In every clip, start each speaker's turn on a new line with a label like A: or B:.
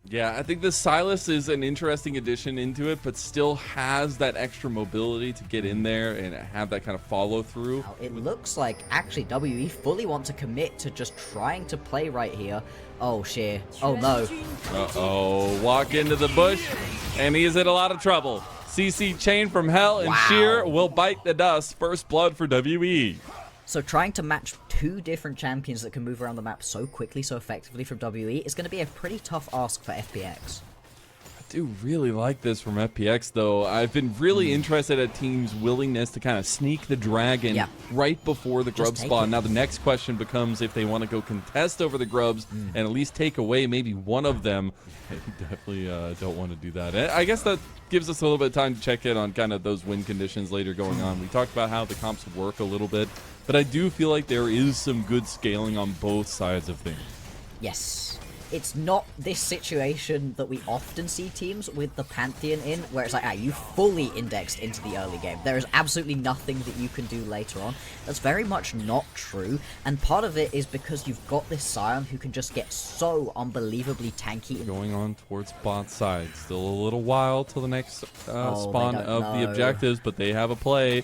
A: Yeah, I think the Silas is an interesting addition into it, but still has that extra mobility to get in there and have that kind of follow through.
B: Now, it looks like actually WE fully want to commit to just trying to play right here. Oh, Sheer. Oh, no.
A: Uh-oh, walk into the bush, and he's in a lot of trouble. CC chain from hell, and Sheer will bite the dust. First blood for WE.
B: So trying to match two different champions that can move around the map so quickly, so effectively from WE is going to be a pretty tough ask for FPX.
A: I do really like this from FPX, though. I've been really interested at teams' willingness to kind of sneak the dragon right before the grub spawn. Now the next question becomes if they want to go contest over the grubs and at least take away maybe one of them. They definitely don't want to do that. I guess that gives us a little bit of time to check in on kind of those win conditions later going on. We talked about how the comps work a little bit, but I do feel like there is some good scaling on both sides of things.
B: Yes. It's not this situation that we often see teams with the Pantheon in, where it's like, you fully indexed into the early game. There is absolutely nothing that you can do later on. That's very much not true, and part of it is because you've got this Scion who can just get so unbelievably tanky.
A: Going on towards bot side. Still a little while till the next spawn of the objectives, but they have a play.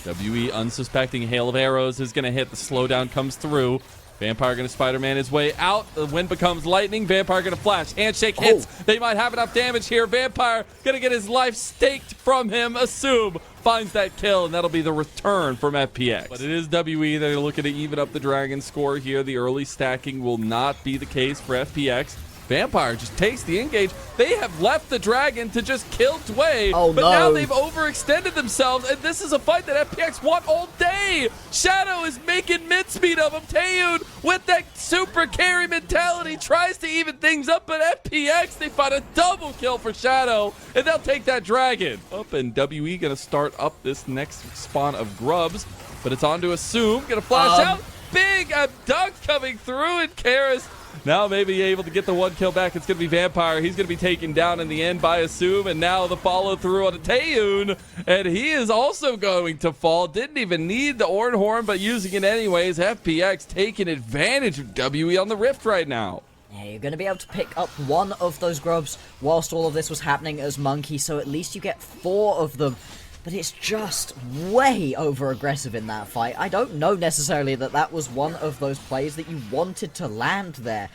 A: WE unsuspecting hail of arrows is going to hit. The slowdown comes through. Vampire going to Spider-Man his way out. The wind becomes lightning. Vampire going to flash. Handshake hits. They might have enough damage here. Vampire going to get his life staked from him. Assume finds that kill, and that'll be the return from FPX. But it is WE that are looking to even up the dragon score here. The early stacking will not be the case for FPX. Vampire just takes the engage. They have left the dragon to just kill Dway, but now they've overextended themselves, and this is a fight that FPX want all day. Shadow is making mincemeat of him. Taeyun, with that super carry mentality, tries to even things up, but FPX, they find a double kill for Shadow, and they'll take that dragon. Up, and WE gonna start up this next spawn of grubs, but it's on to Assume. Gonna flash out. Big abduct coming through, and Karis now maybe able to get the one kill back. It's going to be Vampire. He's going to be taken down in the end by Assume, and now the follow through on Taeyun, and he is also going to fall. Didn't even need the Orin Horn, but using it anyways. FPX taking advantage of WE on the Rift right now.
B: Yeah, you're going to be able to pick up one of those grubs whilst all of this was happening as Monkey, so at least you get 4 of them. But it's just way over-aggressive in that fight. I don't know necessarily that that was one of those plays that you wanted to land there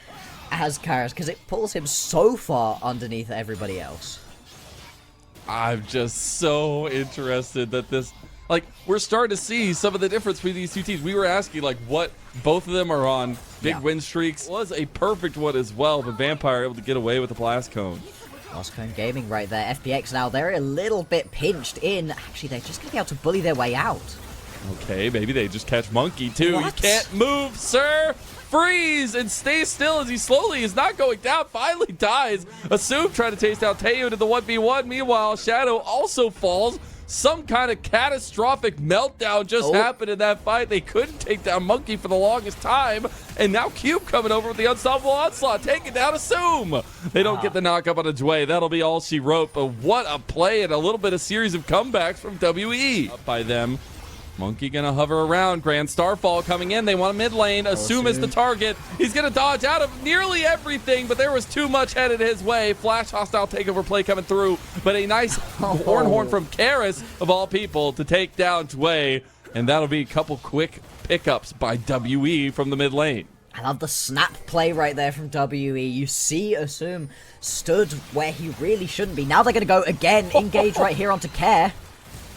B: as Karis, because it pulls him so far underneath everybody else.
A: I'm just so interested that this, like, we're starting to see some of the difference between these two teams. We were asking, like, what both of them are on. Big win streaks. Was a perfect one as well, but Vampire able to get away with the blast cone.
B: Cone Gaming right there. FPX now, they're a little bit pinched in. Actually, they're just going to be able to bully their way out.
A: Okay, maybe they just catch Monkey too.
B: What?
A: You can't move, sir. Freeze and stay still as he slowly is not going down. Finally dies. Assume trying to taste out Taeyun to the 1v1. Meanwhile, Shadow also falls. Some kind of catastrophic meltdown just happened in that fight. They couldn't take down Monkey for the longest time. And now Cube coming over with the unstoppable onslaught, taking down Assume. They don't get the knock up on a Dway. That'll be all she wrote. But what a play and a little bit of series of comebacks from WE. Up by them. Monkey gonna hover around. Grand Starfall coming in. They want a mid lane. Assume is the target. He's gonna dodge out of nearly everything, but there was too much headed his way. Flash hostile takeover play coming through, but a nice horn from Karis of all people to take down Dway, and that'll be a couple quick pickups by WE from the mid lane.
B: I love the snap play right there from WE. You see Assume stood where he really shouldn't be. Now they're gonna go again, engage right here onto Care.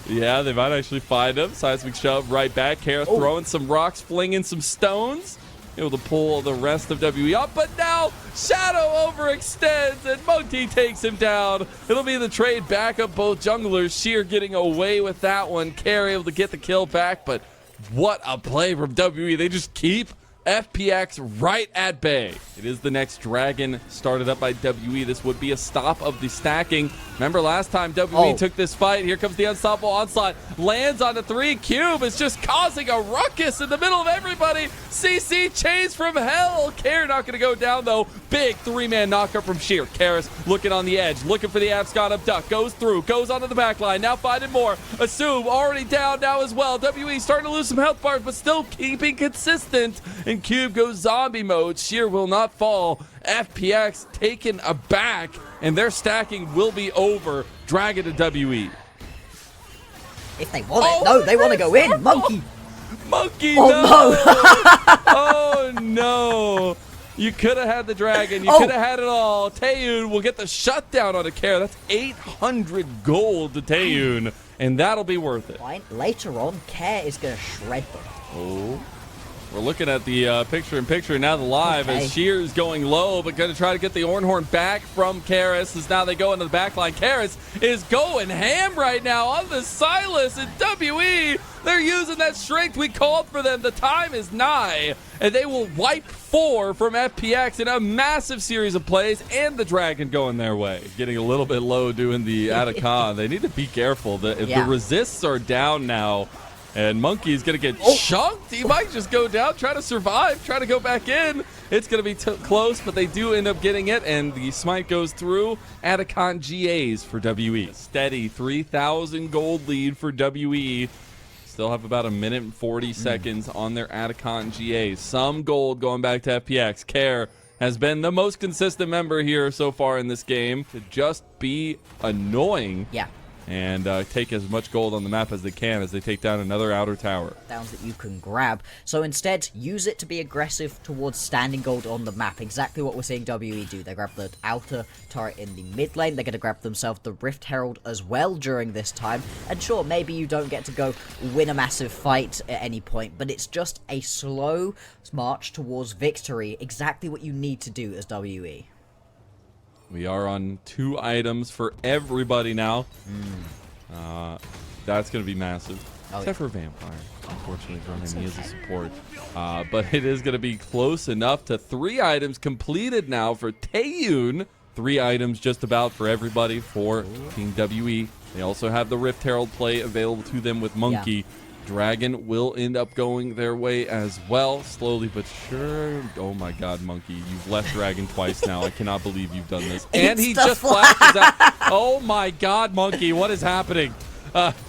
A: Yeah, they might actually find him. Seismic shove right back. Kara throwing some rocks, flinging some stones. Able to pull the rest of WE up, but now Shadow overextends and Monkey takes him down. It'll be the trade back of both junglers. Sheer getting away with that one. Kara able to get the kill back, but what a play from WE. They just keep FPX right at bay. It is the next dragon started up by WE. This would be a stop of the stacking. Remember last time WE took this fight. Here comes the unstoppable onslaught. Lands on the 3. Cube is just causing a ruckus in the middle of everybody. CC chains from hell. Care not going to go down though. Big 3-man knockup from Sheer. Karis looking on the edge, looking for the Abscon abduct. Goes through, goes onto the back line. Now finding more. Assume already down now as well. WE starting to lose some health bars, but still keeping consistent. and Cube goes zombie mode. Sheer will not fall. FPX taken aback, and their stacking will be over. Dragon to WE.
B: If they want it. No, they want to go in. Monkey.
A: Monkey,
B: Oh,
A: no. Oh, no. You could have had the dragon. You could have had it all. Taeyun will get the shutdown on a Care. That's 800 gold to Taeyun, and that'll be worth it.
B: Fine. Later on, Care is going to shred them.
A: Oh. We're looking at the picture-in-picture now, the live, as Shear's going low, but going to try to get the Ornhorn back from Karis, as now they go into the back line. Karis is going ham right now on the Silas, and WE, they're using that strength we called for them. The time is nigh, and they will wipe 4 from FPX in a massive series of plays, and the Dragon going their way. Getting a little bit low doing the Atacon. They need to be careful. If the resists are down now, and Monkey's going to get chunked. He might just go down, try to survive, try to go back in. It's going to be close, but they do end up getting it, and the smite goes through. Atacon GAs for WE. Steady 3,000 gold lead for WE. Still have about 1 minute and 40 seconds on their Atacon GAs. Some gold going back to FPX. Care has been the most consistent member here so far in this game to just be annoying.
B: Yeah.
A: And take as much gold on the map as they can as they take down another outer tower.
B: Downs that you can grab. So instead, use it to be aggressive towards standing gold on the map. Exactly what we're seeing WE do. They grab the outer turret in the mid lane. They're going to grab themselves the Rift Herald as well during this time. And sure, maybe you don't get to go win a massive fight at any point, but it's just a slow march towards victory. Exactly what you need to do as WE.
A: We are on 2 items for everybody now. That's going to be massive. Except for Vampire, unfortunately for him, he is a support. But it is going to be close enough to 3 items completed now for Taeyun. 3 items just about for everybody for Team WE. They also have the Rift Herald play available to them with Monkey. Yeah. Dragon will end up going their way as well, slowly but sure. Oh my god, Monkey, you've left Dragon twice now. I cannot believe you've done this. And he just flashes out. Oh my god, Monkey, what is happening?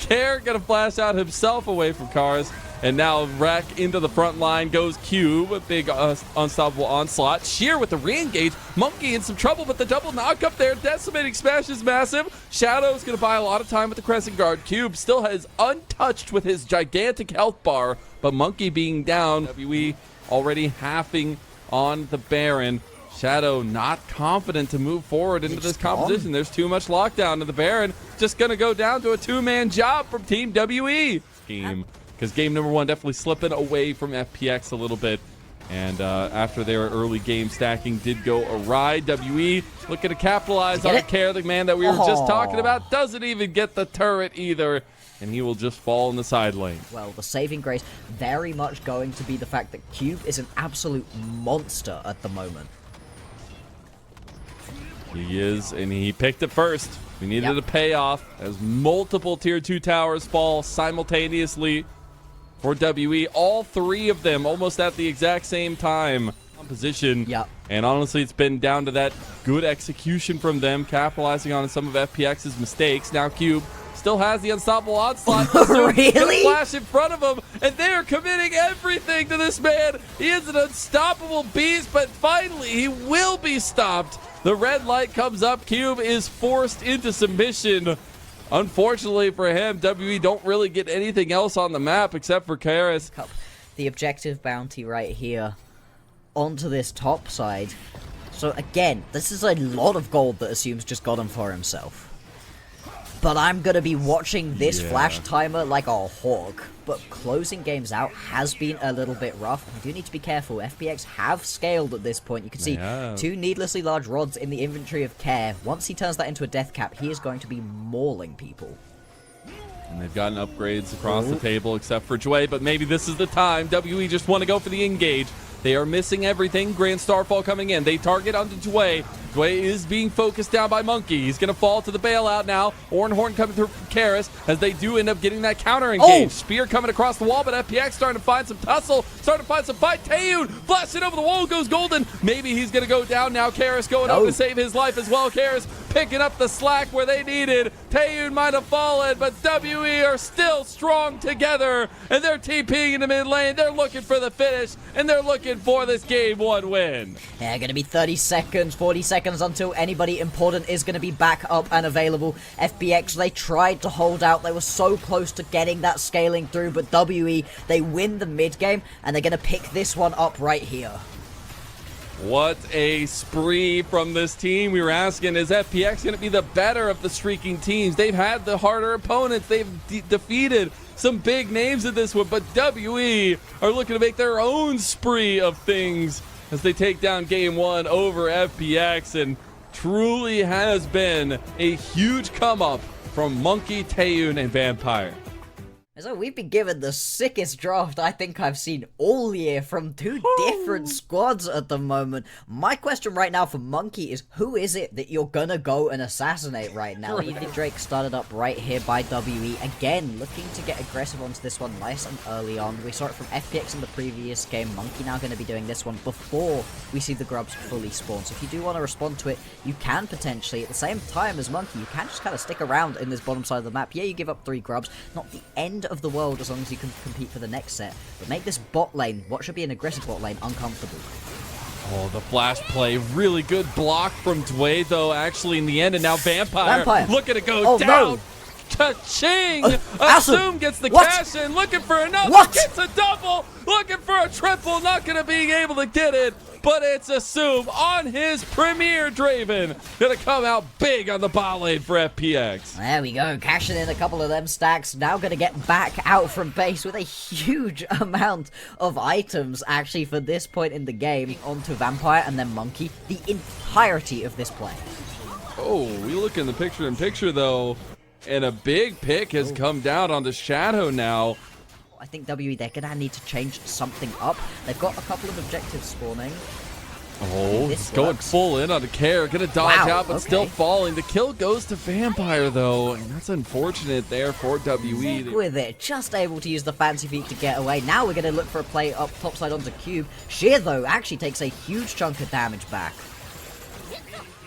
A: Care gonna flash out himself away from Cars. And now Wreck into the front line goes Cube. A big unstoppable onslaught. Sheer with the re-engage. Monkey in some trouble, but the double knock up there. Decimating smash is massive. Shadow's going to buy a lot of time with the Crescent Guard. Cube still has untouched with his gigantic health bar, but Monkey being down. WE already halving on the Baron. Shadow not confident to move forward into this composition. There's too much lockdown, and the Baron just going to go down to a 2-man job from Team WE. Because game number 1 definitely slipping away from FPX a little bit. And after their early game stacking did go awry, WE looking to capitalize on Care, the man that we were just talking about. Doesn't even get the turret either. And he will just fall in the side lane. Well,
B: the saving grace very much going to be the fact that Cube is an absolute monster at the moment.
A: He is, and he picked it first. We needed a payoff as multiple tier 2 towers fall simultaneously for WE, all 3 of them almost at the exact same time. Position. And honestly, it's been down to that good execution from them, capitalizing on some of FPX's mistakes. Now Cube still has the unstoppable onslaught.
B: Really?
A: Flash in front of him, and they are committing everything to this man. He is an unstoppable beast, but finally he will be stopped. The red light comes up. Cube is forced into submission. Unfortunately for him, WE don't really get anything else on the map except for Karis.
B: The objective bounty right here onto this top side. So again, this is a lot of gold that Assumes just got him for himself. But I'm going to be watching this flash timer like a hawk. But closing games out has been a little bit rough. I do need to be careful. FPX have scaled at this point. You can see 2 needlessly large rods in the inventory of Care. Once he turns that into a death cap, he is going to be mauling people.
A: And they've gotten upgrades across the table except for Jway, but maybe this is the time. WE just want to go for the engage. They are missing everything. Grand Starfall coming in. They target onto Jway. Jway is being focused down by Monkey. He's going to fall to the bailout now. Ornhorn coming through from Karis as they do end up getting that counter engage. Spear coming across the wall, but FPX starting to find some tussle, starting to find some fight. Taeyun flashing over the wall, goes golden. Maybe he's going to go down now. Karis going over to save his life as well. Karis picking up the slack where they needed. Taeyun might have fallen, but WE are still strong together, and they're TPing in the mid lane. They're looking for the finish, and they're looking for this game 1 win.
B: Yeah, gonna be 30 seconds, 40 seconds until anybody important is gonna be back up and available. FPX, they tried to hold out. They were so close to getting that scaling through, but WE, they win the mid game, and they're gonna pick this one up right here.
A: What a spree from this team. We were asking, is FPX going to be the better of the streaking teams? They've had the harder opponents. They've defeated some big names in this one, but WE are looking to make their own spree of things as they take down game 1 over FPX, and truly has been a huge come up from Monkey, Taeyun, and Vampire.
B: So we've been given the sickest draft I think I've seen all year from 2 different squads at the moment. My question right now for Monkey is, who is it that you're gonna go and assassinate right now? The Drake started up right here by WE. Again, looking to get aggressive onto this one nice and early on. We saw it from FPX in the previous game. Monkey now going to be doing this one before we see the grubs fully spawn. So if you do want to respond to it, you can potentially, at the same time as Monkey, you can just kind of stick around in this bottom side of the map. Yeah, you give up 3 grubs. Not the end of the world as long as you can compete for the next set, but make this bot lane, what should be an aggressive bot lane, uncomfortable.
A: Oh, the flash play, really good block from Dway though, actually in the end, and now Vampire. Looking to go down.
B: No.
A: Cha-ching! Assume gets the cash in, looking for another, gets a double, looking for a triple, not gonna be able to get it, but it's Assume on his premier Draven. Gonna come out big on the bot lane for FPX.
B: There we go, cashing in a couple of them stacks. Now gonna get back out from base with a huge amount of items, actually, for this point in the game. Onto Vampire and then Monkey, the entirety of this play.
A: Oh, we look in the picture-in-picture, though, and a big pick has come down onto Shadow now.
B: I think WE, they're going to need to change something up. They've got a couple of objectives spawning.
A: Oh, he's going full in on the care. Going to dodge out, but still falling. The kill goes to Vampire, though, and that's unfortunate there for WE.
B: With it, just able to use the fancy feet to get away. Now we're going to look for a play up topside onto Cube. Sheer, though, actually takes a huge chunk of damage back.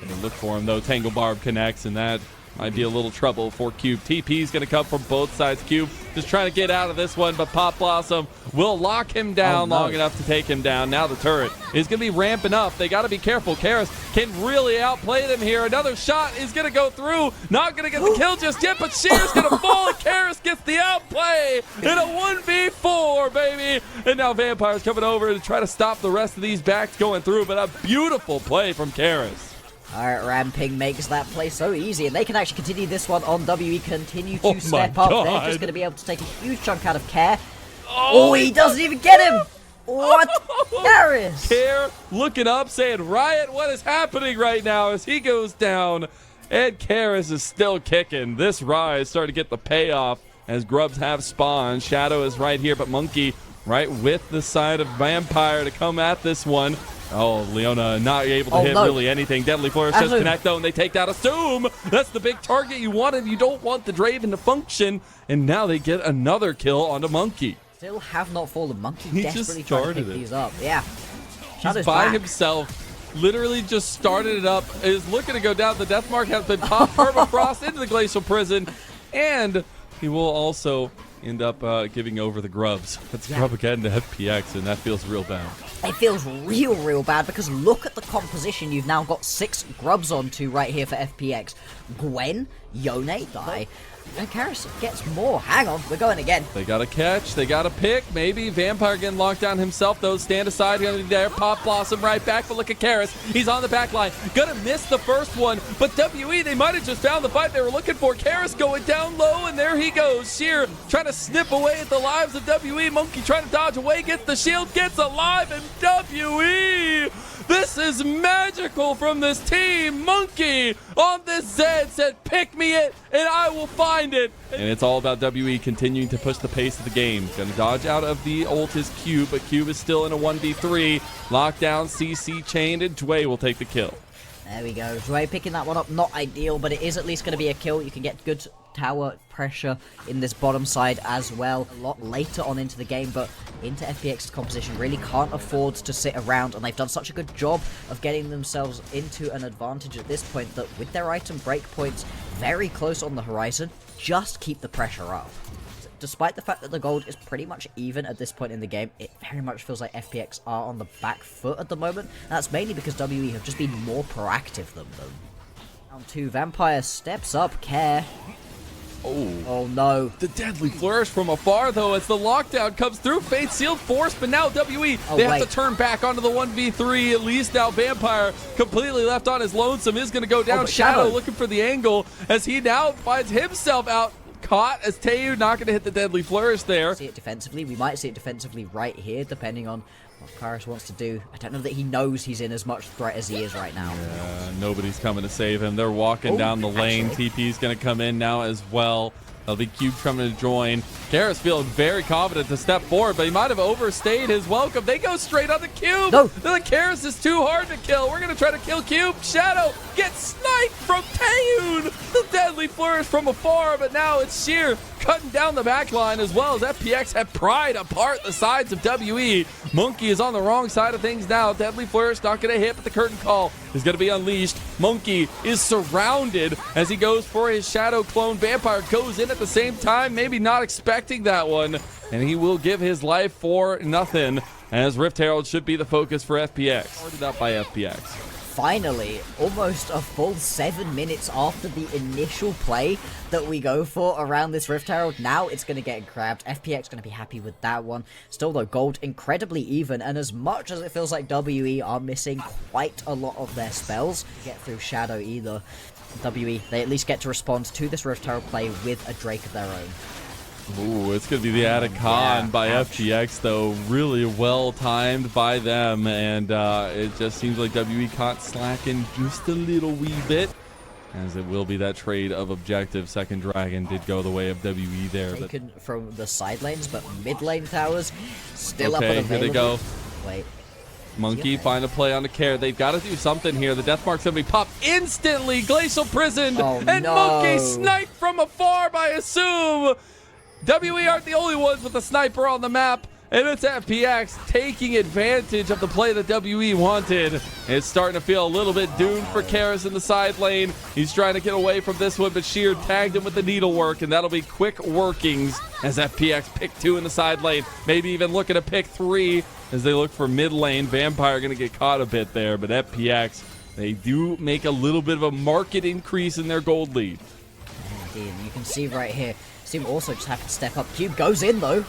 A: Gonna look for him, though. Tangle Barb connects, and that might be a little trouble for Cube. TP is going to come from both sides. Cube just trying to get out of this one, but Pop Blossom will lock him down long enough to take him down. Now the turret is going to be ramping up. They got to be careful. Karis can really outplay them here. Another shot is going to go through. Not going to get the kill just yet, but Sheer's going to fall, and Karis gets the outplay in a 1v4, baby. And now Vampire's coming over to try to stop the rest of these backs going through, but a beautiful play from Karis.
B: Alright, Ramping makes that play so easy, and they can actually continue this one on WE, continue to step up. They're just going to be able to take a huge chunk out of Care. Oh, he doesn't even get him! What? Karis!
A: Care looking up, saying, Riot, what is happening right now as he goes down, and Karis is still kicking. This rise starting to get the payoff as grubs have spawned. Shadow is right here, but Monkey right with the side of Vampire to come at this one. Oh, Leona not able to hit really anything. Deadly Flourish just connect, though, and they take down Assume. That's the big target you wanted. You don't want the Draven to function. And now they get another kill onto Monkey.
B: Still have not fallen. Monkey
A: he
B: desperately
A: just
B: trying to pick these up. Yeah.
A: He's by himself. Literally just started it up. Is looking to go down. The death mark has been popped. Permafrost into the Glacial Prison. And he will also end up giving over the grubs. That's grub again to FPX, and that feels real bad.
B: It feels real bad because look at the composition you've now got 6 grubs onto right here for FPX. Gwen, Yone die, and Karis gets more. Hang on, we're going again.
A: They got a catch, they got a pick, maybe. Vampire getting locked down himself, though. Stand aside, gonna be there. Pop Blossom right back, but look at Karis. He's on the back line. Gonna miss the first one, but WE, they might have just found the fight they were looking for. Karis going down low, and there he goes. Sheer trying to snip away at the lives of WE. Monkey trying to dodge away, gets the shield, gets alive, and WE! This is magical from this team. Monkey on this Zed said, pick me it, and I will find it. And it's all about WE continuing to push the pace of the game. Gonna dodge out of the ult is Cube, but Cube is still in a 1v3. Lockdown, CC chained, and Dway will take the kill.
B: There we go. Dway picking that one up. Not ideal, but it is at least going to be a kill. You can get good tower pressure in this bottom side as well. A lot later on into the game, but into FPX's composition really can't afford to sit around, and they've done such a good job of getting themselves into an advantage at this point that with their item breakpoints very close on the horizon, just keep the pressure up. Despite the fact that the gold is pretty much even at this point in the game, it very much feels like FPX are on the back foot at the moment. That's mainly because WE have just been more proactive than them. Round 2, Vampire steps up, Care. Oh no.
A: The deadly flourish from afar, though, as the lockdown comes through. Fate sealed force, but now WE, they have to turn back onto the 1v3. At least now Vampire, completely left on his lonesome, is going to go down. Shadow looking for the angle as he now finds himself out. Caught as Taeyu not going to hit the deadly flourish there.
B: See it defensively. We might see it defensively right here, depending on what Kairos wants to do. I don't know that he knows he's in as much threat as he is right now.
A: Yeah, nobody's coming to save him. They're walking down the lane. TP's going to come in now as well. There'll be Cube coming to join. Karis feeling very confident to step forward, but he might have overstayed his welcome. They go straight on the Cube.
B: No.
A: The Karis is too hard to kill. We're going to try to kill Cube. Shadow gets sniped from Taeyun. The deadly flourish from afar, but now it's Sheer cutting down the back line as well as FPX have pried apart the sides of WE. Monkey is on the wrong side of things now. Deadly flourish not going to hit, but the curtain call is going to be unleashed. Monkey is surrounded as he goes for his Shadow clone. Vampire goes in at the same time, maybe not expecting that one, and he will give his life for nothing, as Rift Herald should be the focus for FPX. Started up by FPX.
B: Finally, almost a full 7 minutes after the initial play that we go for around this Rift Herald, now it's going to get grabbed. FPX going to be happy with that one. Still though, gold incredibly even, and as much as it feels like WE are missing quite a lot of their spells to get through Shadow either, WE, they at least get to respond to this Rift Herald play with a Drake of their own.
A: Ooh, it's going to be the added con by FPX, though. Really well timed by them, and it just seems like WE caught slacking just a little wee bit, as it will be that trade of objective. Second Dragon did go the way of WE there.
B: Taken from the side lanes, but mid lane towers still up and available.
A: Here they go.
B: Wait.
A: Monkey find a play on the Care. They've got to do something here. The death mark's going to be popped instantly. Glacial prisoned, and
B: no.
A: Monkey sniped from afar by Assume. WE aren't the only ones with a sniper on the map, and it's FPX taking advantage of the play that WE wanted. It's starting to feel a little bit doomed for Karis in the side lane. He's trying to get away from this one, but Sheer tagged him with the needlework, and that'll be quick workings as FPX pick 2 in the side lane. Maybe even looking to pick 3 as they look for mid lane. Vampire going to get caught a bit there, but FPX, they do make a little bit of a market increase in their gold lead.
B: Indeed, you can see right here, Assume also just have to step up. Cube goes in though.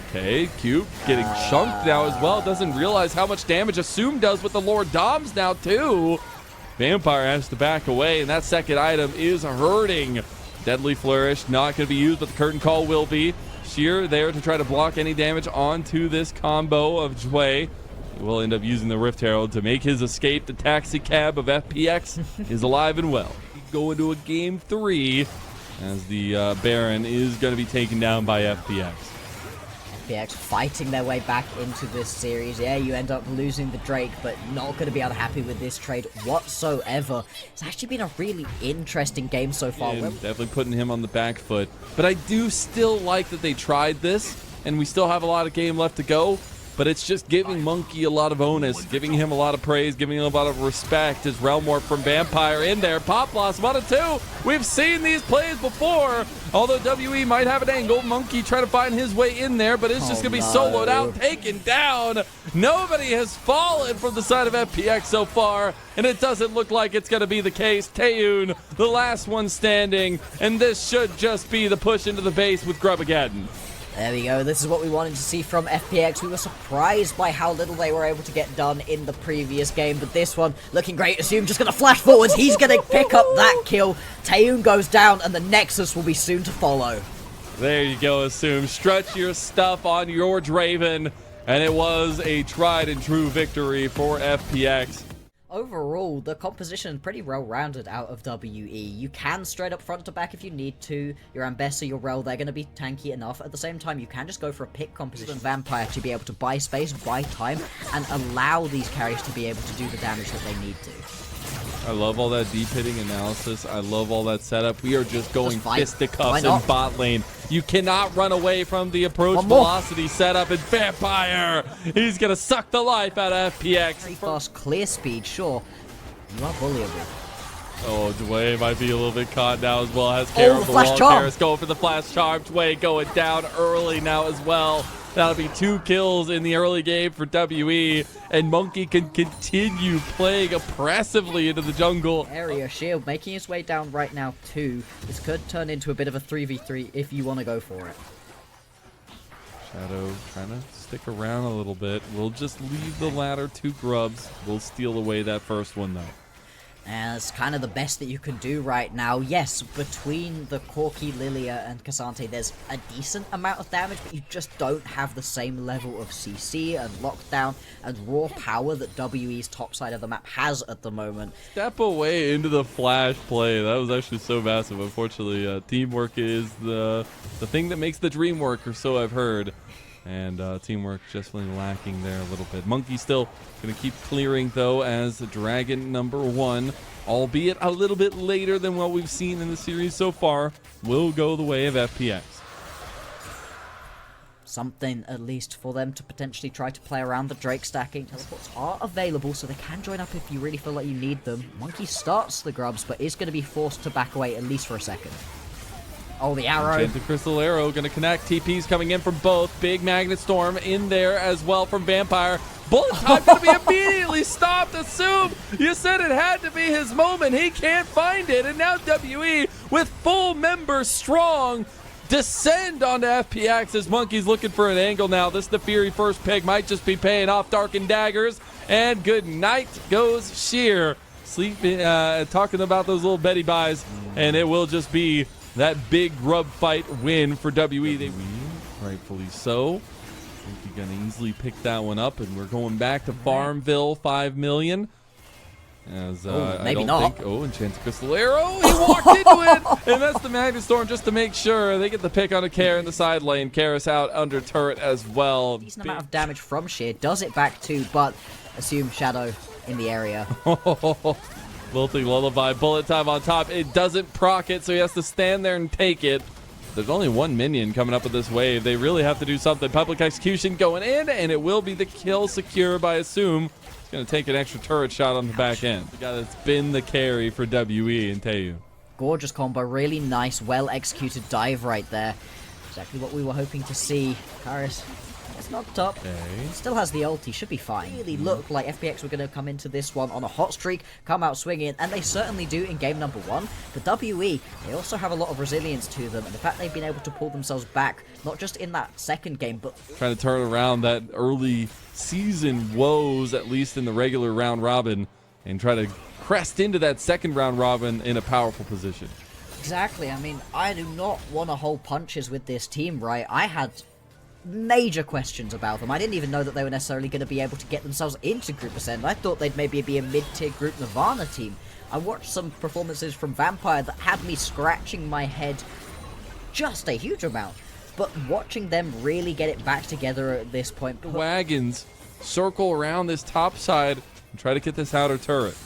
A: Okay, Cube getting chunked now as well. Doesn't realize how much damage Assume does with the Lord Doms now too. Vampire has to back away, and that second item is hurting. Deadly Flourish not going to be used, but the curtain call will be. Sheer there to try to block any damage onto this combo of Jway. He will end up using the Rift Herald to make his escape. The taxi cab of FPX is alive and well. Go into a game 3 as the Baron is going to be taken down by FPX.
B: FPX fighting their way back into this series. Yeah, you end up losing the Drake, but not going to be unhappy with this trade whatsoever. It's actually been a really interesting game so far.
A: Definitely putting him on the back foot. But I do still like that they tried this, and we still have a lot of game left to go. But it's just giving Monkey a lot of onus, giving him a lot of praise, giving him a lot of respect as Realm Warp from Vampire in there. Pop loss, 1 of 2. We've seen these plays before. Although WE might have an angle, Monkey trying to find his way in there, but it's just going to be soloed out, taken down. Nobody has fallen from the side of FPX so far, and it doesn't look like it's going to be the case. Taeyun, the last one standing, and this should just be the push into the base with Grubageddon.
B: There we go. This is what we wanted to see from FPX. We were surprised by how little they were able to get done in the previous game, but this one looking great. Assume just going to flash forwards. He's going to pick up that kill. Taeyun goes down, and the Nexus will be soon to follow.
A: There you go, Assume. Stretch your stuff on your Draven, and it was a tried and true victory for FPX.
B: Overall, the composition is pretty well-rounded out of WE. You can straight up front to back if you need to. Your Ambessa, your Rel, they're going to be tanky enough. At the same time, you can just go for a pick composition Vampire to be able to buy space, buy time, and allow these carries to be able to do the damage that they need to.
A: I love all that deep hitting analysis. I love all that setup. We are just going fisticuffs in bot lane. You cannot run away from the approach velocity setup. And Vampire, he's going to suck the life out of FPX.
B: Very fast clear speed, sure. You are bullyable.
A: Oh, Dwayne might be a little bit caught now as well. Has Kara on the wall. Kara's going for the flash charm. Dwayne going down early now as well. That'll be 2 kills in the early game for WE. And Monkey can continue playing oppressively into the jungle.
B: Area shield making his way down right now too. This could turn into a bit of a 3v3 if you want to go for it.
A: Shadow trying to stick around a little bit. We'll just leave the ladder to Grubs. We'll steal away that first one though.
B: And it's kind of the best that you can do right now. Yes, between the Corki, Lilia, and Cassante, there's a decent amount of damage, but you just don't have the same level of CC and lockdown and raw power that WE's top side of the map has at the moment.
A: Step away into the flash play. That was actually so massive. Unfortunately, teamwork is the thing that makes the dream work, or so I've heard. And teamwork definitely lacking there a little bit. Monkey still going to keep clearing, though, as Dragon #1, albeit a little bit later than what we've seen in the series so far, will go the way of FPX.
B: Something, at least, for them to potentially try to play around the Drake stacking. Teleports are available, so they can join up if you really feel like you need them. Monkey starts the Grubs, but is going to be forced to back away at least for a second. Oh, the arrow.
A: Enchanted Crystal Arrow going to connect. TP's coming in from both. Big Magnet Storm in there as well from Vampire. Bullet time going to be immediately stopped. Assume you said it had to be his moment. He can't find it. And now WE with full members strong descend onto FPX as Monkey's looking for an angle now. This the Fury first pick might just be paying off. Darkened Daggers. And good night goes Sheer. Sleeping, talking about those little Betty buys. And it will just be that big grub fight win for WE. They rightfully so. I think you're going to easily pick that one up, and we're going back to Farmville 5 million. As
B: maybe not.
A: Enchanted Crystal Arrow. He walked into it, and that's the Magnet Storm just to make sure they get the pick on a Kara in the side lane. Kara's out under turret as well.
B: Decent amount of damage from Sheer. Does it back too, but assume Shadow in the area.
A: Lilting Lullaby, bullet time on top. It doesn't proc it, so he has to stand there and take it. There's only one minion coming up with this wave. They really have to do something. Public Execution going in, and it will be the kill secure by Assume. It's going to take an extra turret shot on the back end. The guy that's been the carry for WE and Taeyu.
B: Gorgeous combo, really nice, well-executed dive right there. Exactly what we were hoping to see. Karis it's knocked up.
A: Okay.
B: Still has the ulti, should be fine. Really looked like FPX were going to come into this one on a hot streak, come out swinging, and they certainly do in game #1. But WE, they also have a lot of resilience to them, and the fact they've been able to pull themselves back, not just in that second game, but
A: trying to turn around that early season woes, at least in the regular round robin, and try to crest into that second round robin in a powerful position.
B: Exactly. I mean, I do not want to hold punches with this team, right? I had major questions about them. I didn't even know that they were necessarily going to be able to get themselves into Group Ascend. I thought they'd maybe be a mid-tier Group Nirvana team. I watched some performances from Vampire that had me scratching my head just a huge amount. But watching them really get it back together at this point.
A: The wagons circle around this top side and try to get this outer turret.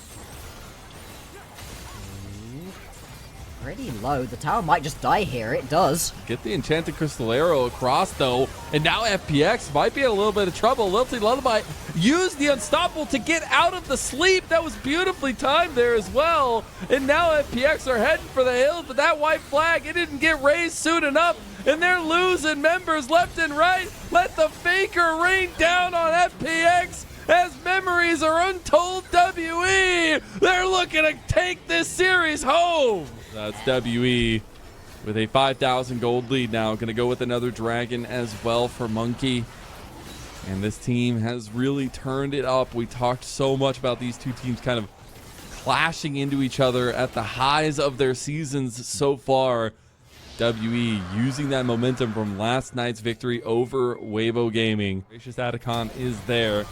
B: Pretty low. The tower might just die here. It does.
A: Get the Enchanted Crystal Arrow across, though. And now FPX might be in a little bit of trouble. Lilting Lullaby used the Unstoppable to get out of the sleep. That was beautifully timed there as well. And now FPX are heading for the hills, but that white flag, it didn't get raised soon enough. And they're losing members left and right. Let the Faker rain down on FPX. As memories are untold WE. They're looking to take this series home. That's WE with a 5,000 gold lead now. Going to go with another dragon as well for Monkey. And this team has really turned it up. We talked so much about these two teams kind of clashing into each other at the highs of their seasons so far. WE using that momentum from last night's victory over Weibo Gaming. Gracious Atacon is there.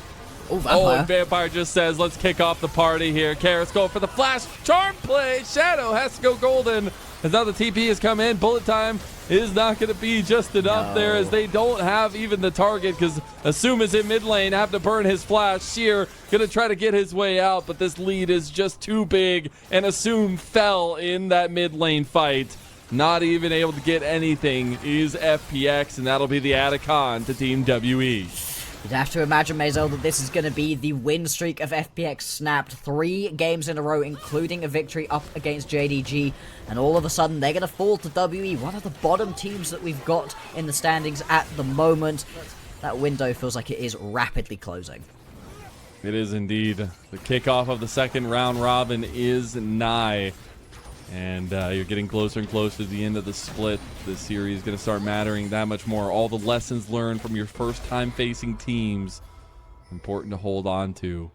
B: Vampire.
A: And Vampire just says, let's kick off the party here. Karis going for the flash charm play. Shadow has to go golden. as now the TP has come in. Bullet time is not going to be just enough there, as they don't have even the target, because Assume is in mid lane, have to burn his flash. Sheer going to try to get his way out, but this lead is just too big, and Assume fell in that mid lane fight. Not even able to get anything is FPX, and that'll be the Atacon to Team WE.
B: You'd have to imagine, Mazel, that this is going to be the win streak of FPX snapped 3 games in a row, including a victory up against JDG, and all of a sudden they're going to fall to WE, one of the bottom teams that we've got in the standings at the moment. That window feels like it is rapidly closing.
A: It is indeed. The kickoff of the second round robin is nigh. And you're getting closer and closer to the end of the split. This series is going to start mattering that much more. All the lessons learned from your first time facing teams, important to hold on to.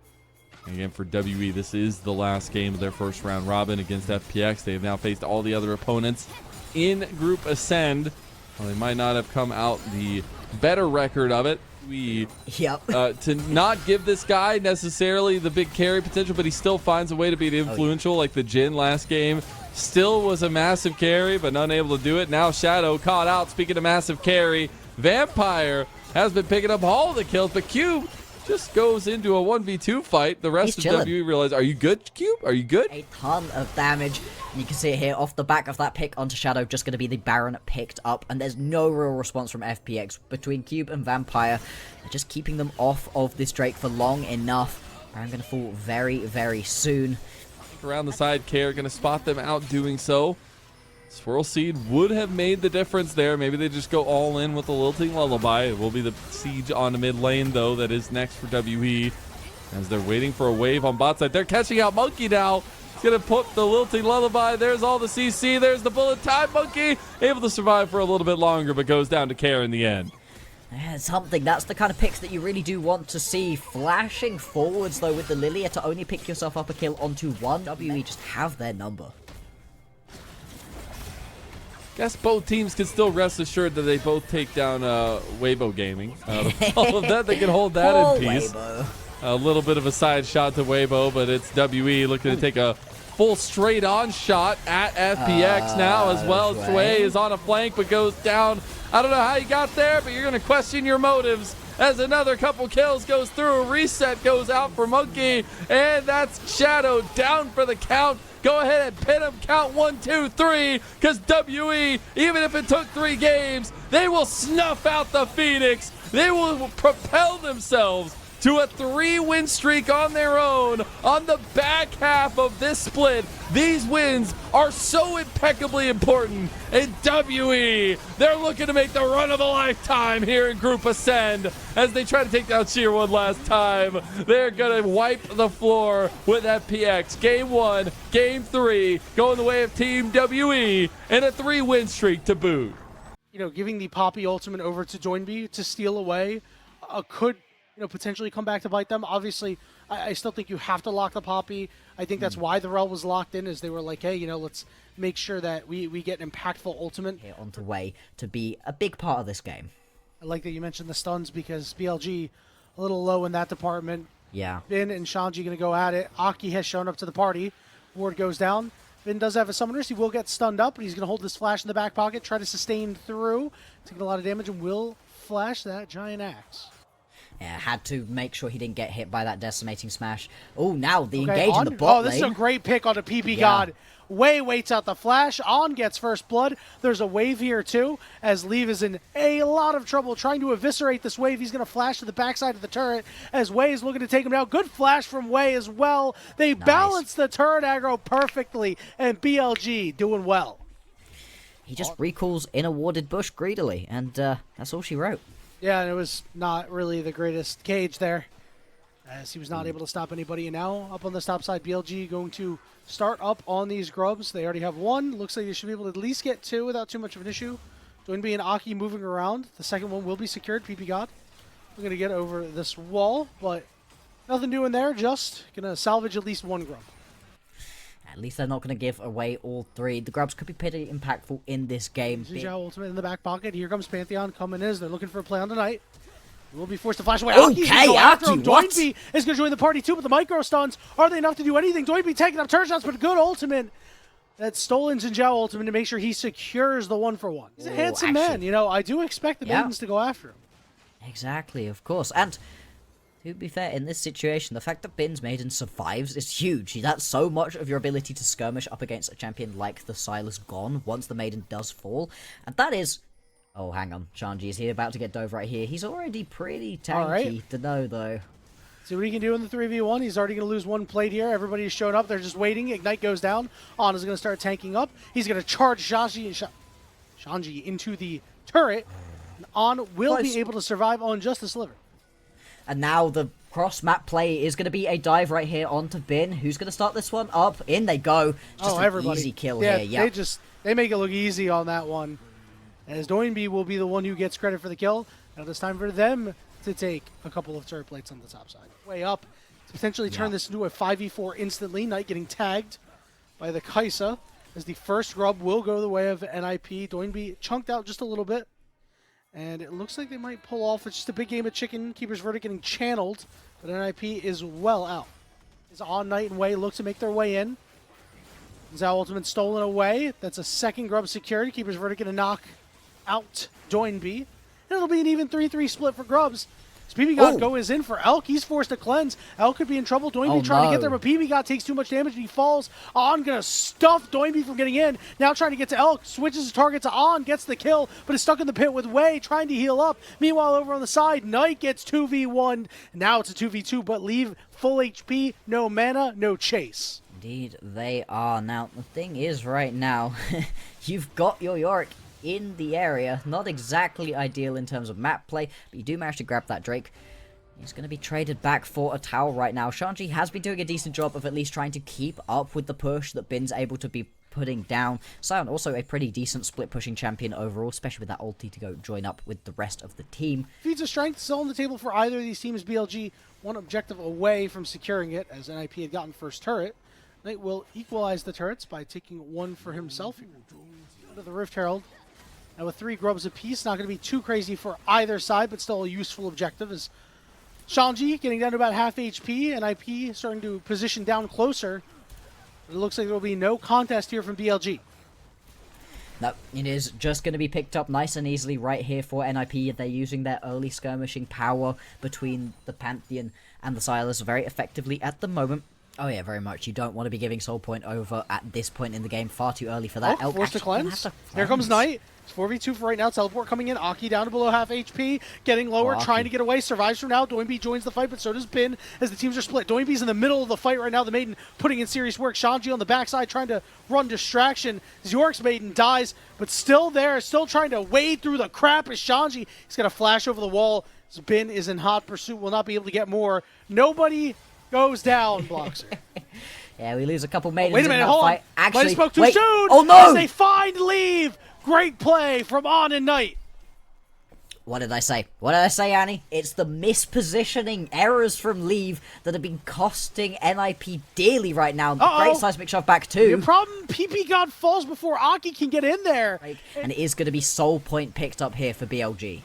A: And again, for WE, this is the last game of their first round robin against FPX. They have now faced all the other opponents in Group Ascend. Well, they might not have come out the better record of it. To not give this guy necessarily the big carry potential, but he still finds a way to be influential, like the Jhin last game. Still was a massive carry, but unable to do it. Now Shadow caught out. Speaking of massive carry, Vampire has been picking up all the kills, but Cube just goes into a 1v2 fight. The rest of WE realize, are you good, Cube? Are you good?
B: A ton of damage. You can see it here off the back of that pick onto Shadow, just going to be the Baron picked up, and there's no real response from FPX between Cube and Vampire. They're just keeping them off of this Drake for long enough. Baron going to fall very, very soon.
A: Around the side, Care going to spot them out doing so. Swirl Seed would have made the difference there. Maybe they just go all in with the Lilting Lullaby. It will be the siege on the mid lane, though, that is next for WE. As they're waiting for a wave on bot side. They're catching out Monkey now. He's going to put the Lilting Lullaby. There's all the CC. There's the bullet time. Monkey able to survive for a little bit longer, but goes down to Care in the end.
B: Yeah, something. That's the kind of picks that you really do want to see. Flashing forwards, though, with the Lilia to only pick yourself up a kill onto one. WE just have their number.
A: Guess both teams can still rest assured that they both take down Weibo Gaming. All of that, they can hold that in peace.
B: Weibo.
A: A little bit of a side shot to Weibo, but it's WE looking to take a full straight-on shot at FPX now as well. Sway is on a flank but goes down. I don't know how you got there, but you're going to question your motives as another couple kills goes through. A reset goes out for Monkey, and that's Shadow down for the count. Go ahead and pin him. Count 1, 2, 3, because WE, even if it took 3 games, they will snuff out the Phoenix. They will propel themselves to a 3-win streak on their own on the back half of this split. These wins are so impeccably important. And WE, they're looking to make the run of a lifetime here in Group Ascend as they try to take down Sheer one last time. They're going to wipe the floor with FPX. Game 1, Game 3, going the way of Team WE, and a 3-win streak to boot.
C: You know, giving the Poppy ultimate over to Joinby to steal away could, potentially come back to bite them. Obviously, I still think you have to lock the Poppy. I think that's why the Rel was locked in, is they were like, hey, let's make sure that we get an impactful ultimate.
B: Here onto Way to be a big part of this game.
C: I like that you mentioned the stuns, because BLG a little low in that department.
B: Yeah.
C: Bin and Shanji going to go at it. Aki has shown up to the party. Ward goes down. Bin does have a summoners. He will get stunned up, but he's going to hold this flash in the back pocket, try to sustain through, taking a lot of damage, and will flash that giant axe.
B: Yeah, had to make sure he didn't get hit by that decimating smash. Oh, now the engage in the bot lane.
C: This is a great pick on the PP God. Way waits out the flash. On gets first blood. There's a wave here too, as Leave is in a lot of trouble trying to eviscerate this wave. He's going to flash to the backside of the turret as Way is looking to take him down. Good flash from Way as well. They balance the turret aggro perfectly, and BLG doing well.
B: He just recalls in a warded bush greedily, and that's all she wrote.
C: Yeah, and it was not really the greatest cage there, as he was not able to stop anybody. And now up on this top side, BLG going to start up on these grubs. They already have 1. Looks like they should be able to at least get 2 without too much of an issue. Joinby and Aki moving around. The second one will be secured. PP God. We're going to get over this wall, but nothing doing there. Just going to salvage at least 1 grub.
B: At least they're not going to give away all 3. The grubs could be pretty impactful in this game.
C: Zhao ultimate in the back pocket. Here comes Pantheon coming in. They're looking for a play on tonight. Will be forced to flash away.
B: Okay, Aki, what?
C: Joinby is going to join the party too, but the micro stuns, are they enough to do anything? Joinby taking up turret shots, but a good ultimate that stolen Jinzhao ultimate to make sure he secures the 1-for-1. He's a handsome man, you know. I do expect the maidens to go after him.
B: Exactly, of course. And to be fair, in this situation, the fact that Bin's Maiden survives is huge. That's so much of your ability to skirmish up against a champion like the Silas gone once the Maiden does fall. And that is... Oh, hang on. Shanji, is he about to get dove right here? He's already pretty tanky to know, though.
C: See what he can do in the 3v1. He's already going to lose one plate here. Everybody's showed up. They're just waiting. Ignite goes down. On is going to start tanking up. He's going to charge Shanji into the turret. And On will be able to survive on just a sliver.
B: And now the cross-map play is going to be a dive right here onto Bin. Who's going to start this one? Up. In they go. Just an easy kill here. Yeah,
C: they make it look easy on that one. As Doinby will be the one who gets credit for the kill. Now it's time for them to take a couple of turret plates on the top side. Way up to potentially turn this into a 5v4 instantly. Knight getting tagged by the Kaisa as the first grub will go the way of NIP. Doinby chunked out just a little bit. And it looks like they might pull off. It's just a big game of chicken. Keeper's Verdict getting channeled. But NIP is well out. Is on Knight and Wei look to make their way in. Zhao ultimate stolen away. That's a second grub secured. Keeper's Verdict going to knock out Doinby. And it'll be an even 3-3 split for grubs. PBGod goes in for Elk. He's forced to cleanse. Elk could be in trouble. Doinby trying to get there, but PBGod takes too much damage and he falls. On gonna stuff Doinby from getting in. Now trying to get to Elk. Switches his target to On. Gets the kill, but is stuck in the pit with Wei trying to heal up. Meanwhile, over on the side, Knight gets 2v1. Now it's a 2v2, but leave full HP, no mana, no chase.
B: Indeed, they are. Now, the thing is right now, you've got your Yorick in the area. Not exactly ideal in terms of map play, but you do manage to grab that Drake. He's going to be traded back for a tower right now. Shanji has been doing a decent job of at least trying to keep up with the push that Bin's able to be putting down. Sion also a pretty decent split pushing champion overall, especially with that ulti to go join up with the rest of the team.
C: Feeds of strength still on the table for either of these teams. BLG one objective away from securing it as NIP had gotten first turret. Knight will equalize the turrets by taking one for himself. Under the Rift Herald. Now with 3 grubs apiece, not going to be too crazy for either side, but still a useful objective as Shanji getting down to about half HP, and IP starting to position down closer. But it looks like there will be no contest here from BLG.
B: No, it is just going to be picked up nice and easily right here for NIP. They're using their early skirmishing power between the Pantheon and the Silas very effectively at the moment. Oh yeah, very much. You don't want to be giving Soul Point over at this point in the game. Far too early for that.
C: Oh, forced to cleanse. Here comes Knight. It's 4v2 for right now. Teleport coming in. Aki down to below half HP. Getting lower, trying to get away. Survives for now. Doinby joins the fight, but so does Bin as the teams are split. Doinby's in the middle of the fight right now. The Maiden putting in serious work. Shanji on the backside trying to run distraction. York's Maiden dies, but still there. Still trying to wade through the crap as Shanji. He's got a flash over the wall. Bin is in hot pursuit. Will not be able to get more. Nobody goes down, Bloxer.
B: Yeah, we lose a couple maidens
C: wait a minute,
B: in that
C: hold
B: fight.
C: on.
B: Actually,
C: spoke too soon.
B: Oh no!
C: As they find Leave. Great play from On and Knight.
B: What did I say? What did I say, Annie? It's the mispositioning errors from Leave that have been costing NIP dearly right now. Great seismic shove back too.
C: Your problem, PBGod falls before Aki can get in there.
B: And it is going to be Soul Point picked up here for BLG.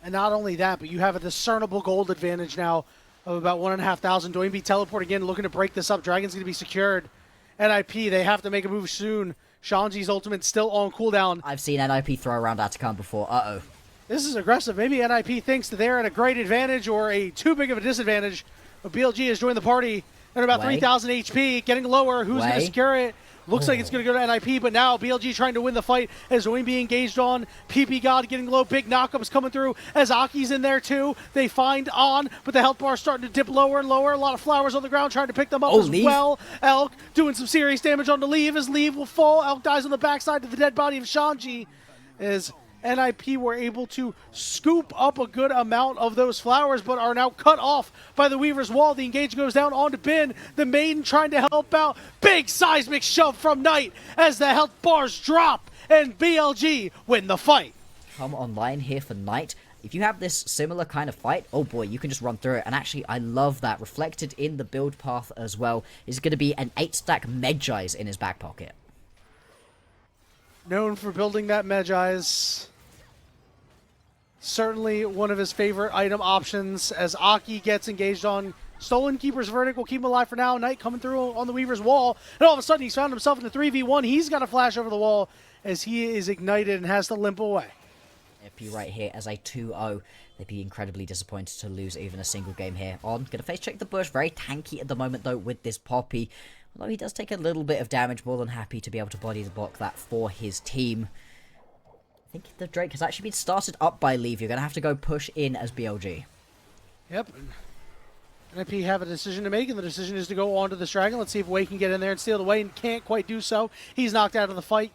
C: And not only that, but you have a discernible gold advantage now of about 1,500. Doinby teleport again, looking to break this up. Dragon's going to be secured. NIP, they have to make a move soon. Shanji's ultimate still on cooldown.
B: I've seen NIP throw around Atacama before. Uh-oh.
C: This is aggressive. Maybe NIP thinks that they're at a great advantage or a too big of a disadvantage. But BLG has joined the party. They're about 3,000 HP, getting lower. Who's going to secure it? Looks like it's going to go to NIP, but now BLG trying to win the fight as Doinby engaged on. PBGod getting low, big knockups coming through as Aki's in there too. They find On, but the health bar starting to dip lower and lower. A lot of flowers on the ground trying to pick them up as well. Elk doing some serious damage on the Leave as Leave will fall. Elk dies on the backside to the dead body of Shanji as NIP were able to scoop up a good amount of those flowers, but are now cut off by the Weaver's Wall. The engage goes down onto Bin. The Maiden trying to help out. Big seismic shove from Knight as the health bars drop, and BLG win the fight.
B: Come online here for Knight. If you have this similar kind of fight, oh boy, you can just run through it. And actually, I love that. Reflected in the build path as well is going to be an 8-stack Medjai's in his back pocket.
C: Known for building that Medjai's. Certainly one of his favorite item options as Aki gets engaged on, Stolen Keeper's Verdict will keep him alive for now. Knight coming through on the Weaver's wall. And all of a sudden, he's found himself in a 3v1. He's got a flash over the wall as he is ignited and has to limp away.
B: LP right here as a 2-0. They'd be incredibly disappointed to lose even a single game here. On, gonna face check the bush. Very tanky at the moment, though, with this Poppy. Although he does take a little bit of damage, more than happy to be able to body the block that for his team. I think the Drake has actually been started up by Leave. You're gonna have to go push in as BLG.
C: Yep. NIP have a decision to make, and the decision is to go on to this dragon. Let's see if Wei can get in there and steal it away, and can't quite do so. He's knocked out of the fight.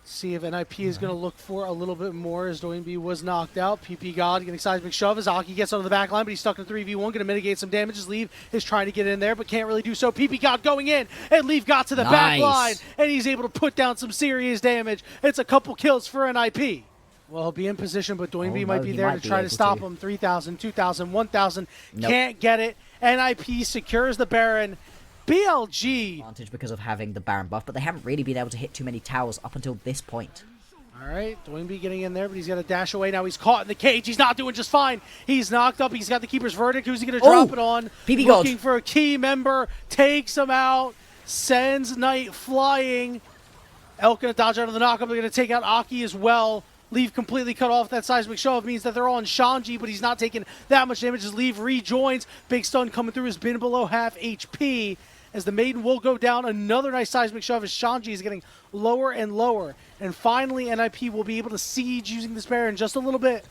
C: See if NIP is going to look for a little bit more as Doinby was knocked out. PP God getting seismic shove as Aki gets onto the back line, but he's stuck in 3v1, going to mitigate some damage as Leave is trying to get in there, but can't really do so. PP God going in, and Leave got to the back line, and he's able to put down some serious damage. It's a couple kills for NIP. Well, he'll be in position, but Doinby might be there to try to stop him. 3,000, 2,000, 1,000. Nope. Can't get it. NIP secures the Baron. BLG.
B: Advantage because of having the Baron buff, but they haven't really been able to hit too many towers up until this point.
C: All right, Doinby getting in there, but he's got to dash away. Now he's caught in the cage. He's not doing just fine. He's knocked up. He's got the Keeper's Verdict. Who's he going to drop it on?
B: PP Gold.
C: Looking for a key member. Takes him out. Sends Knight flying. Elk going to dodge out of the knockup. They're going to take out Aki as well. Leave completely cut off. That seismic shove means that they're on Shanji, but he's not taking that much damage as Leave rejoins. Big stun coming through has been below half HP. As the Maiden will go down, another nice seismic shove as Shanji is getting lower and lower. And finally, NIP will be able to siege using this Baron just a little bit.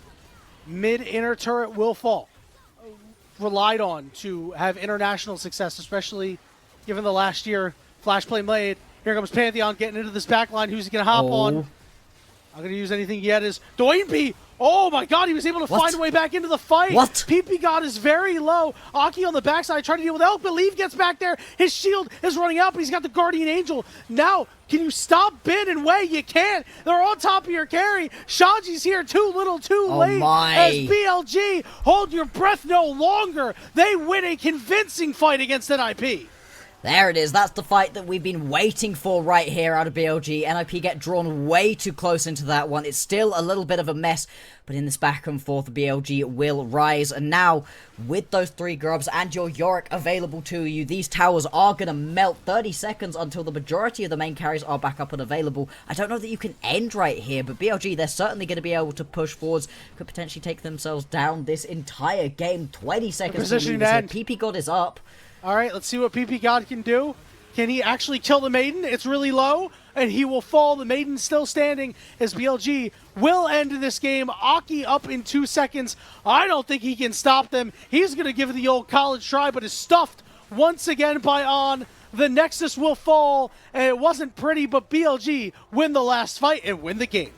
C: Mid-inner turret will fall. Relied on to have international success, especially given the last year Flash Play Blade. Here comes Pantheon getting into this back line. Who's he going to hop on? Not going to use anything yet is Doinby. Oh my god, he was able to find a way back into the fight. PP God is very low. Aki on the backside trying to deal with Elk, but Leave gets back there. His shield is running out, but he's got the Guardian Angel. Now, can you stop Bin and Wei? You can't. They're on top of your carry. Shanji's here too little, too late. As BLG, hold your breath no longer. They win a convincing fight against NIP.
B: There it is. That's the fight that we've been waiting for right here out of BLG. NIP get drawn way too close into that one. It's still a little bit of a mess, but in this back and forth, BLG will rise. And now, with those 3 grubs and your Yorick available to you, these towers are going to melt. 30 seconds until the majority of the main carries are back up and available. I don't know that you can end right here, but BLG, they're certainly going to be able to push forwards. Could potentially take themselves down this entire game. 20 seconds.
C: Position to end.
B: PP God is up.
C: All right, let's see what PP God can do. Can he actually kill the Maiden? It's really low, and he will fall. The Maiden's still standing as BLG will end this game. Aki up in 2 seconds. I don't think he can stop them. He's going to give it the old college try, but is stuffed once again by On. The Nexus will fall, and it wasn't pretty, but BLG win the last fight and win the game.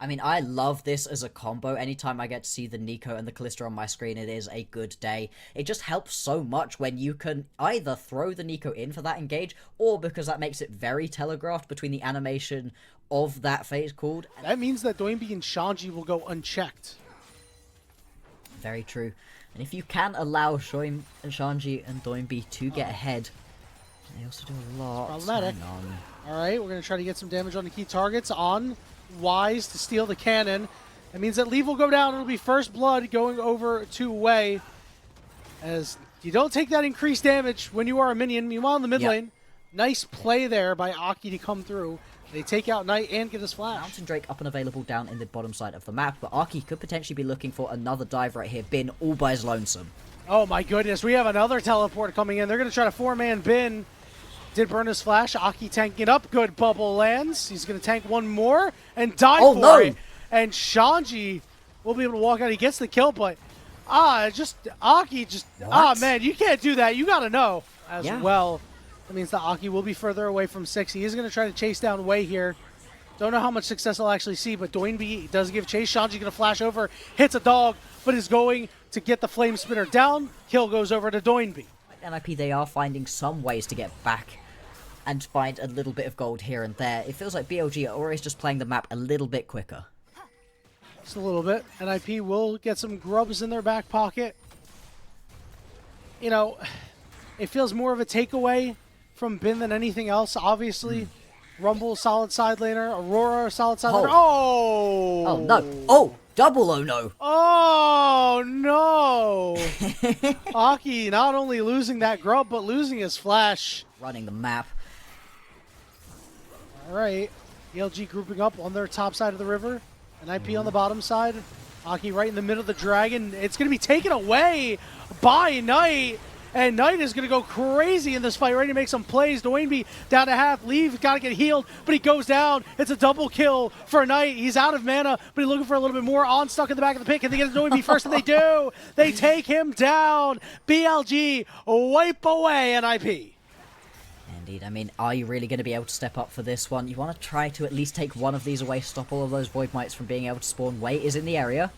B: I mean, I love this as a combo. Anytime I get to see the Nico and the Callisto on my screen, it is a good day. It just helps so much when you can either throw the Nico in for that engage, or because that makes it very telegraphed between the animation of that phase called.
C: That means that Doinby and Shanji will go unchecked.
B: Very true. And if you can allow Shanji and Doinby to get ahead, they also do a lot.
C: Problematic. All right, we're going to try to get some damage on the key targets. On Wise to steal the cannon. That means that Leave will go down. It'll be first blood going over to Wei. As you don't take that increased damage when you are a minion. Meanwhile, in the mid lane, nice play there by Aki to come through. They take out Knight and get his flash.
B: Mountain Drake up and available down in the bottom side of the map, but Aki could potentially be looking for another dive right here. Bin all by his lonesome.
C: Oh my goodness, we have another teleport coming in. They're going to try to 4-man Bin. Did burn his flash. Aki tanking it up. Good bubble lands. He's going to tank one more and die for it. And Shanji will be able to walk out. He gets the kill, but Aki just, man, you can't do that. You got to know as well. That means that Aki will be further away from 6. He is going to try to chase down Wei here. Don't know how much success I'll actually see, but Doinby does give chase. Shanji going to flash over, hits a dog, but is going to get the flame spinner down. Kill goes over to Doinby.
B: NIP, they are finding some ways to get back and find a little bit of gold here and there. It feels like BLG are always just playing the map a little bit quicker.
C: Just a little bit. NIP will get some grubs in their back pocket. You know, it feels more of a takeaway from Bin than anything else. Obviously, Rumble, solid side laner. Aurora, solid side laner. Oh!
B: Oh, no. Oh! Double oh no.
C: Oh no! Aki not only losing that grub, but losing his flash.
B: Running the map.
C: Alright, ELG grouping up on their top side of the river. An IP on the bottom side. Aki right in the middle of the dragon. It's going to be taken away by Knight. And Knight is going to go crazy in this fight, ready to make some plays. Doinby down to half. Leave, got to get healed, but he goes down. It's a double kill for Knight. He's out of mana, but he's looking for a little bit more. On stuck in the back of the pit. Can they get Doinby first? And they do. They take him down. BLG wipe away NIP.
B: Indeed, I mean, are you really going to be able to step up for this one? You want to try to at least take one of these away, stop all of those Void Mites from being able to spawn. Wei is in the area.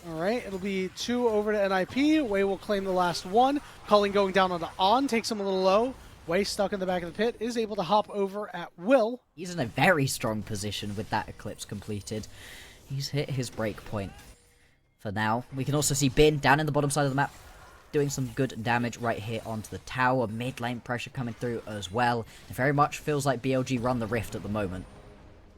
C: Alright, it'll be 2 over to NIP. Wei will claim the last one. Culling going down onto On, takes him a little low. Wei stuck in the back of the pit, is able to hop over at will.
B: He's in a very strong position with that Eclipse completed. He's hit his break point for now. We can also see Bin down in the bottom side of the map, doing some good damage right here onto the tower. Mid lane pressure coming through as well. It very much feels like BLG run the Rift at the moment.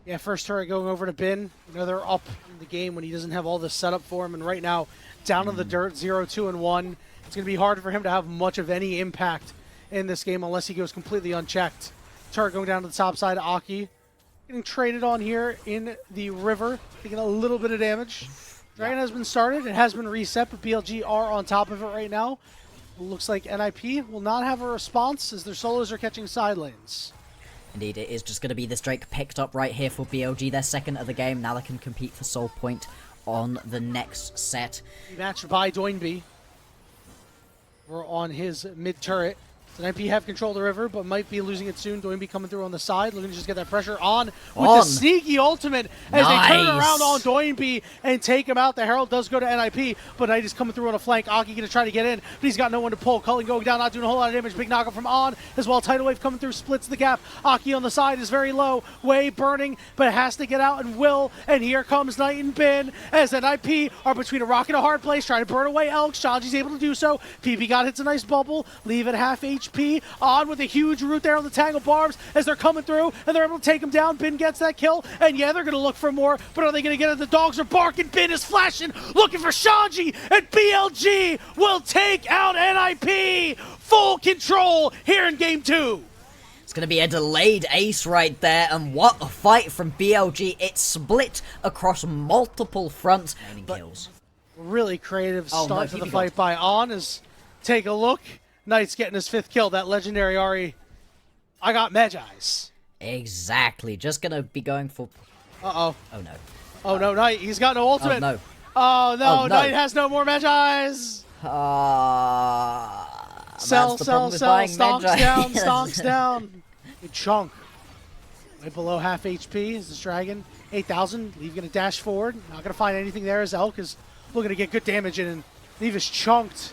C: Yeah, first turret going over to Bin. You know, they're up in the game when he doesn't have all this set up for him. And right now, down in the dirt, 0-2-1. It's going to be hard for him to have much of any impact in this game unless he goes completely unchecked. Turret going down to the top side. Aki getting traded on here in the river. Taking a little bit of damage. Dragon has been started. It has been reset, but BLG are on top of it right now. Looks like NIP will not have a response as their solos are catching side lanes.
B: Indeed, it is just going to be this Drake picked up right here for BLG. Their second of the game. Now they can compete for Soul Point on the next set.
C: Matched by Doinby. We're on his mid turret. So NIP have control of the river, but might be losing it soon. Doinby coming through on the side, looking to just get that pressure on with the sneaky ultimate as they turn around on Doinby and take him out. The Herald does go to NIP, but Knight is coming through on a flank. Aki going to try to get in, but he's got no one to pull. Culling going down, not doing a whole lot of damage. Big knockup from On as well. Tidal Wave coming through, splits the gap. Aki on the side is very low. Wei burning, but has to get out and will. And here comes Knight and Bin as NIP are between a rock and a hard place, trying to burn away Elk. Shanji's able to do so. PB God hits a nice bubble, leave at half HP. On with a huge root there on the Tangle Barbs as they're coming through, and they're able to take him down. Bin gets that kill, and yeah, they're going to look for more, but are they going to get it? The dogs are barking. Bin is flashing, looking for Shanji, and BLG will take out NIP. Full control here in Game 2.
B: It's going to be a delayed ace right there, and what a fight from BLG. It's split across multiple fronts. Kills.
C: Really creative start to the fight by On as take a look. Knight's getting his 5th kill. That legendary Ari. I got Magi's.
B: Exactly. Just going to be going for...
C: Uh-oh.
B: Oh, no.
C: Oh, no, Knight. He's got no ultimate.
B: Oh, no.
C: Oh, no.
B: Oh, no.
C: Knight has no more Magi's. Sell. Stonks down. Stonks down. Good chunk. Right below half HP is this Dragon. 8,000. Leave going to dash forward. Not going to find anything there as Elk is looking to get good damage in. And Leave is chunked.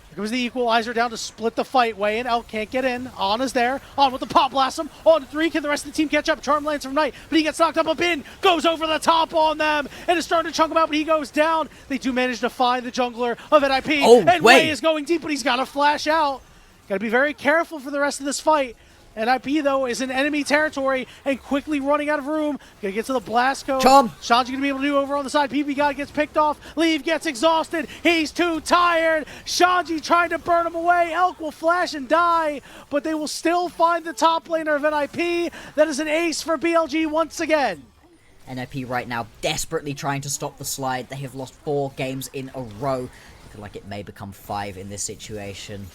C: Here comes the equalizer down to split the fight. Wei and Elk can't get in. On is there. On with the pop blast him. On to 3. Can the rest of the team catch up? Charm lands from Knight, but he gets knocked up a bin. Goes over the top on them and is starting to chunk him out, but he goes down. They do manage to find the jungler of NIP.
B: Oh,
C: and Wei is going deep, but he's got to flash out. Got to be very careful for the rest of this fight. NIP, though, is in enemy territory and quickly running out of room. Gonna get to the blast code. Shanji gonna be able to do over on the side. PB God gets picked off. Leave gets exhausted. He's too tired. Shanji trying to burn him away. Elk will flash and die, but they will still find the top laner of NIP. That is an ace for BLG once again.
B: NIP right now desperately trying to stop the slide. They have lost 4 games in a row. Looking like it may become 5 in this situation.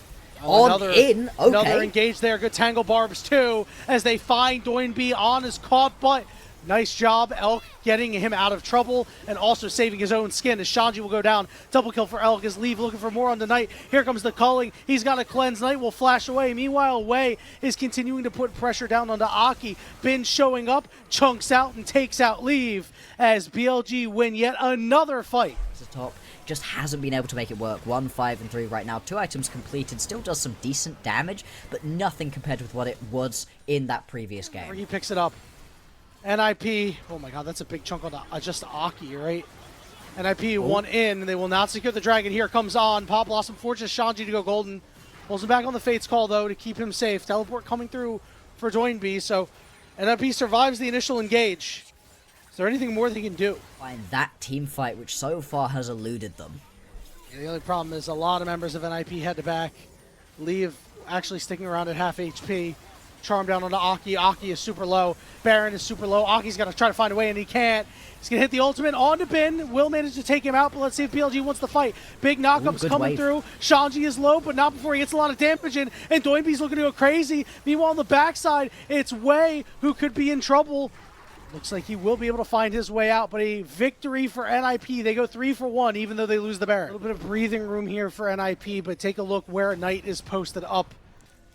C: Another engage there. Good Tangle Barbs too as they find Doinby. On is caught, but nice job Elk getting him out of trouble and also saving his own skin as Shanji will go down. Double kill for Elk as Leave looking for more on the Knight. Here comes the culling. He's got a cleanse. Knight will flash away. Meanwhile, Wei is continuing to put pressure down onto Aki. Bin showing up, chunks out and takes out Leave as BLG win yet another fight.
B: The top just hasn't been able to make it work. 1, 5, and 3 right now. 2 items completed. Still does some decent damage, but nothing compared with what it was in that previous game.
C: He picks it up. NIP. Oh my god, that's a big chunk on just Aki, right? NIP one in. They will not secure the dragon. Here comes On. Pop Blossom forces Shanji to go golden. Pulls him back on the Fate's Call, though, to keep him safe. Teleport coming through for Doinby. So NIP survives the initial engage. Is there anything more they can do?
B: Find that team fight, which so far has eluded them.
C: Yeah, the only problem is a lot of members of NIP head to back. Leave actually sticking around at half HP. Charm down onto Aki. Aki is super low. Baron is super low. Aki's got to try to find a way, and he can't. He's going to hit the ultimate onto Bin. Will manage to take him out, but let's see if PLG wants to fight. Big knockups coming through. Shanji is low, but not before he gets a lot of damage in, and Doinby's looking to go crazy. Meanwhile, on the backside, it's Wei who could be in trouble. Looks like he will be able to find his way out, but a victory for NIP. They go 3 for 1, even though they lose the Baron. A little bit of breathing room here for NIP, but take a look where Knight is posted up.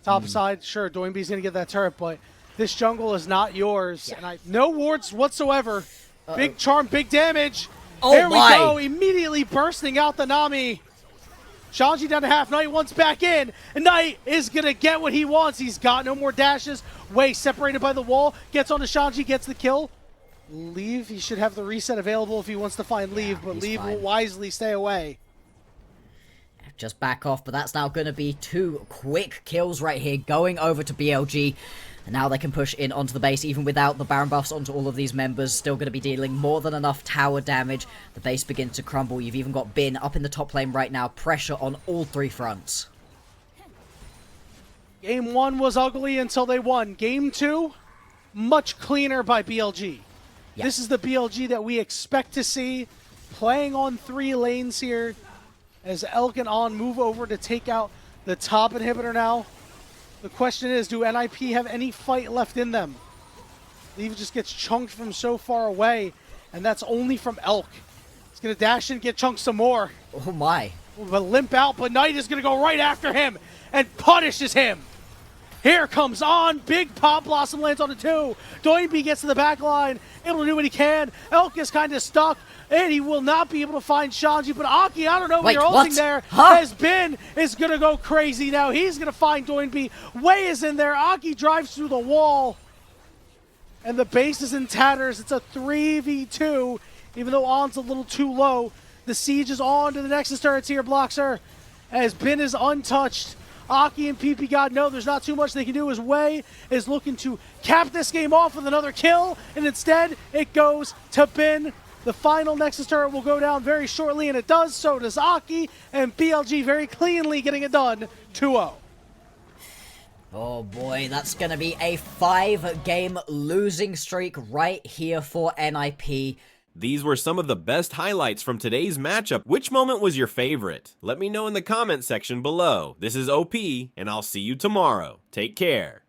C: Top side, sure, Doinby's going to get that turret, but this jungle is not yours.
B: Yeah.
C: And no wards whatsoever. Big charm, big damage.
B: Oh
C: there we
B: my.
C: go, immediately bursting out the Nami. Shanji down to half. Knight wants back in. And Knight is going to get what he wants. He's got no more dashes. Wei separated by the wall. Gets onto Shanji, gets the kill. Leave, he should have the reset available if he wants to find Leave, but Leave will wisely stay away.
B: Just back off, but that's now going to be 2 quick kills right here going over to BLG. And now they can push in onto the base, even without the Baron buffs onto all of these members. Still going to be dealing more than enough tower damage. The base begins to crumble. You've even got Bin up in the top lane right now. Pressure on all 3 fronts.
C: Game 1 was ugly until they won. Game 2, much cleaner by BLG.
B: Yeah.
C: This is the BLG that we expect to see, playing on 3 lanes here as Elk and On move over to take out the top inhibitor now. The question is, do NIP have any fight left in them? Leave just gets chunked from so far away, and that's only from Elk. He's going to dash in, get chunked some more.
B: Oh my.
C: But limp out, but Knight is going to go right after him and punishes him. Here comes On. Big pop. Blossom lands on the 2. Doinby gets to the back line. Able to do what he can. Elk is kind of stuck, and he will not be able to find Shanji. But Aki, I don't know what you're ulting there. Has been is going to go crazy now. He's going to find Doinby. Wei is in there. Aki drives through the wall. And the base is in tatters. It's a 3v2. Even though On's a little too low. The siege is on to the Nexus turrets here, Bloxer. As Bin is untouched. Aki and PP God know there's not too much they can do as Wei is looking to cap this game off with another kill, and instead it goes to Bin. The final Nexus turret will go down very shortly, and it does. So does Aki, and BLG very cleanly getting it done, 2-0.
B: Oh boy, that's going to be a 5-game losing streak right here for NIP.
D: These were some of the best highlights from today's matchup. Which moment was your favorite? Let me know in the comment section below. This is OP, and I'll see you tomorrow. Take care.